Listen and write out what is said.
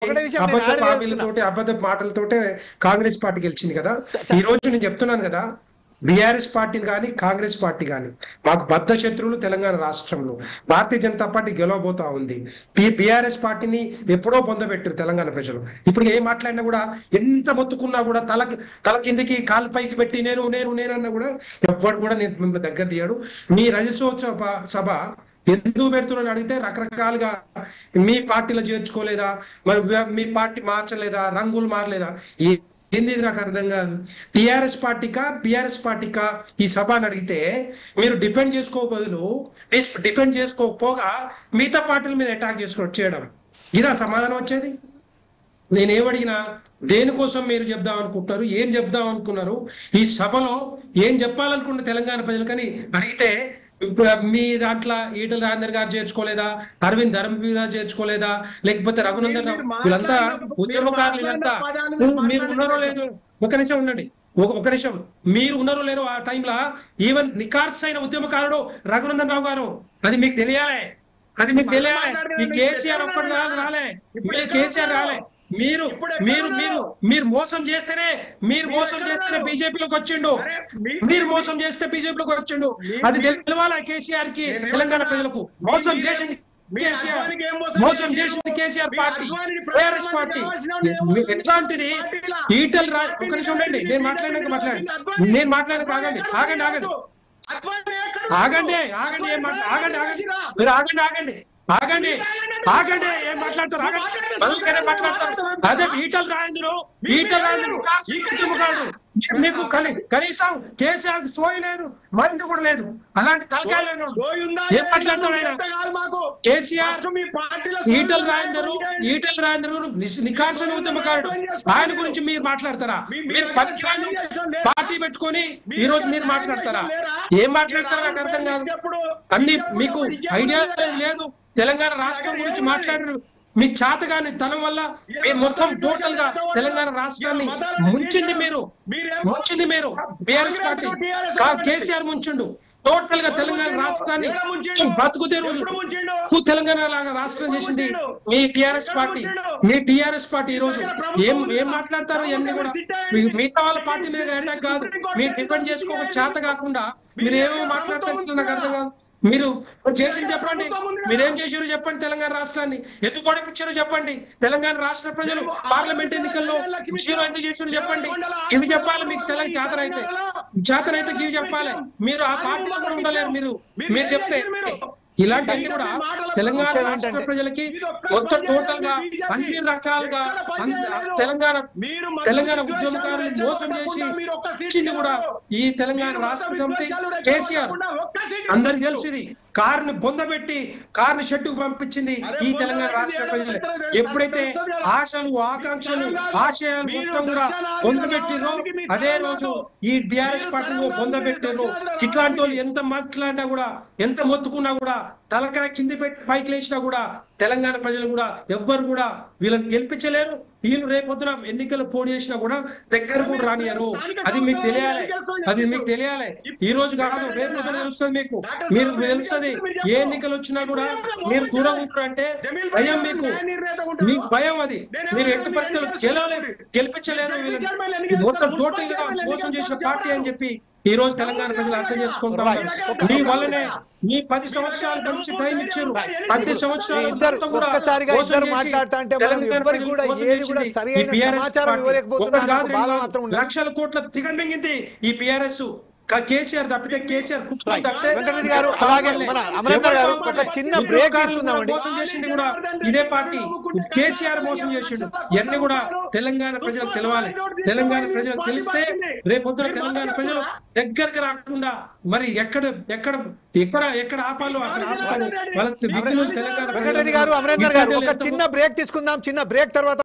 అబద్ధపు హామీలతోటి అబద్ధపు మాటలతోటే కాంగ్రెస్ పార్టీ గెలిచింది కదా. ఈ రోజు నేను చెప్తున్నాను కదా, బీఆర్ఎస్ పార్టీని కానీ కాంగ్రెస్ పార్టీ కానీ మాకు బద్ధ శత్రువులు తెలంగాణ రాష్ట్రంలో. భారతీయ జనతా పార్టీ గెలవబోతా ఉంది. బీఆర్ఎస్ పార్టీని ఎప్పుడో పొందబెట్టారు తెలంగాణ ప్రజలు. ఇప్పుడు ఏం మాట్లాడినా కూడా, ఎంత మొత్తుకున్నా కూడా, తల కిందికి కాలు పైకి పెట్టి నేను నేను నేనన్నా కూడా ఎవ్వడు కూడా నేను మిమ్మల్ని దగ్గర తీయడు. మీ రజతోత్సవ సభ ఎందుకు పెడుతున్నాను అడిగితే రకరకాలుగా మీ పార్టీలో చేర్చుకోలేదా, మరి మీ పార్టీ మార్చలేదా, రంగులు మారలేదా, ఏంది నాకు అర్థం కాదు. టిఆర్ఎస్ పార్టీకా బీఆర్ఎస్ పార్టీకా ఈ సభ అని అడిగితే మీరు డిఫెండ్ చేసుకో బదులు డిఫెండ్ చేసుకోకపోగా మిగతా పార్టీల మీద అటాక్ చేయడం, ఇదా సమాధానం వచ్చేది? నేనేమడిగినా దేనికోసం మీరు చెప్దాం అనుకుంటున్నారు, ఏం చెప్దాం అనుకున్నారు, ఈ సభలో ఏం చెప్పాలనుకున్న తెలంగాణ ప్రజలకని అడిగితే మీ దాంట్లో ఈటల రాజేందర్ గారు చేర్చుకోలేదా, అరవింద్ ధర్మవీర చేర్చుకోలేదా, లేకపోతే రఘునందన్ రావు, వీళ్ళంతా ఉద్యమకారులు, వీళ్ళంతా మీరు ఉన్నారో లేదు, ఒక నిమిషం ఉండండి, ఒక నిమిషం, మీరు ఉన్నారో లేరో ఆ టైంలో ఈవెన్ నికార్స్ అయిన ఉద్యమకారుడు రఘునందన్ రావు గారు, అది మీకు తెలియాలి, అది మీకు తెలియాలి. ఈ కేసీఆర్ ఒక్కటి రాలే, కేసీఆర్ రాలే, మీరు మీరు మీరు మీరు మోసం చేస్తేనే బీజేపీలోకి వచ్చిండు, మీరు మోసం చేస్తే బీజేపీలోకి వచ్చిండు. అది తెలవాలా కేసీఆర్ కి, తెలంగాణ ప్రజలకు. మోసం చేసింది కేసీఆర్, మోసం చేసింది కేసీఆర్ పార్టీ, టీఆర్ఎస్ పార్టీ. ఎట్లాంటిది ఈటల రాజు, ఒక నిమిషం ఉండండి, నేను మాట్లాడాక ఆగండి ఆగండి ఆగండి ఆగండి ఆగండి ఏం మీరు ఆగండి ఆగండి ఆగండి ఏం మాట్లాడతారు, ఆగండి మాట్లాడతారు. అదే ఈటల రాజేంద్ర మీకు కనీసం కేసీఆర్ సోయి లేదు, మైండ్ కూడా లేదు, అలాంటి తలకాయ లేదు. ఏం మాట్లాడతాడు ఆయన? కేసీఆర్ ఈటల రాజేంద్ర నికార్సన ఉద్యమకారుడు, ఆయన గురించి మీరు మాట్లాడతారా? మీరు పనికిరాని పార్టీ పెట్టుకొని ఈ రోజు మీరు మాట్లాడతారా? ఏం మాట్లాడతారా నాకు అర్థం కాదు. అన్ని మీకు ఐడియా లేదు. తెలంగాణ రాష్ట్రం గురించి మాట్లాడారు, మీకు చేతగాని తనం వల్ల మీరు మొత్తం టోటల్ గా తెలంగాణ రాష్ట్రాన్ని ముంచింది మీరు బీఆర్ఎస్ పార్టీ, కేసీఆర్ ముంచిండు టోటల్ గా తెలంగాణ రాష్ట్రాన్ని బతుకుతే రోజు తెలంగాణ లాగా రాష్ట్రం చేసింది మీ టిఆర్ఎస్ పార్టీ. ఈ రోజు ఏం మాట్లాడతారు ఇవన్నీ కూడా మిగతా వాళ్ళ పార్టీ మీద అటాక్ కాదు, మీరు డిఫెండ్ చేసుకోక చేత కాకుండా మీరు ఏమో మాట్లాడతారు నాకు అర్థం కాదు. మీరు చేసింది చెప్పండి, మీరేం చేశారు చెప్పండి, తెలంగాణ రాష్ట్రాన్ని ఎందుకు గొడవించారో చెప్పండి, తెలంగాణ రాష్ట్ర ప్రజలు పార్లమెంట్ ఎన్నికల్లో జీరో ఎందుకు చేశారు చెప్పండి. ఇవి చెప్పాలి మీకు, తెలంగాణ చేతనైతే ఇవి చెప్పాలి. మీరు ఆ పార్టీలో కూడా ఉండలేరు. మీరు చెప్తే ఇలాంటివన్నీ కూడా తెలంగాణ రాష్ట్ర ప్రజలకి మొత్తం టోటల్ గా అన్ని రకాలుగా తెలంగాణ ఉద్యమకారులు మోసం చేసి కూడా ఈ తెలంగాణ రాష్ట్ర సమితి కేసీఆర్ అందరికి తెలిసింది, కారుని బొందబెట్టి కారుని షెడ్డుకు పంపించింది ఈ తెలంగాణ రాష్ట్ర ప్రజలే. ఎప్పుడైతే ఆశలు ఆకాంక్షలు ఆశయాలు మొత్తం కూడా బొందబెట్టిరో అదే రోజు ఈ బీఆర్ఎస్ పార్టీలో బొందబెట్టారు. ఇట్లాంటి వాళ్ళు ఎంత మాట్లాడినా కూడా, ఎంత మొత్తుకున్నా కూడా, తలకాయ కింది పెట్టి పైకి లేచినా కూడా తెలంగాణ ప్రజలు కూడా ఎవ్వరు కూడా వీళ్ళని గెలిపించలేరు. వీళ్ళు రేపొద్దున ఎన్నికలు పోటీ చేసినా కూడా దగ్గర కూడా రానియరు. అది మీకు తెలియాలి. ఈ రోజు కాదు, రేపొద్దున తెలుస్తుంది మీకు తెలుస్తుంది. ఏ ఎన్నికలు వచ్చినా కూడా మీరు దూరం ఉంటారు అంటే భయం, మీకు భయం. అది మీరు ఎట్టి పరిస్థితులు గెలిపించలేరు. మొత్తం టోటల్ గా మోసం చేసిన పార్టీ అని చెప్పి ఈ రోజు తెలంగాణ ప్రజలు అర్థం చేసుకుంటాం. మీ వల్లనే మీ 10 సంవత్సరాలు మంచి టైం ఇచ్చారు. 10 సంవత్సరాలు లక్షల కోట్ల దిగమింగింది ఈ బీఆర్ఎస్. కేసీఆర్ తప్పితే కేసీఆర్ మోసం చేసింది కూడా ఇదే పార్టీ. కేసీఆర్ మోసం చేసిండు. ఇవన్నీ కూడా తెలంగాణ ప్రజలకు తెలవాలి. తెలంగాణ ప్రజలకు తెలిస్తే రేపొద్దున తెలంగాణ ప్రజలు దగ్గరకు రాకుండా మరి ఎక్కడ ఆపాలో అక్కడ ఆపాలి. వాళ్ళ తెలంగాణ. వెంకటరెడ్డి గారు, అమరేందర్ గారు, ఒక చిన్న బ్రేక్ తీసుకుందాం. చిన్న బ్రేక్ తర్వాత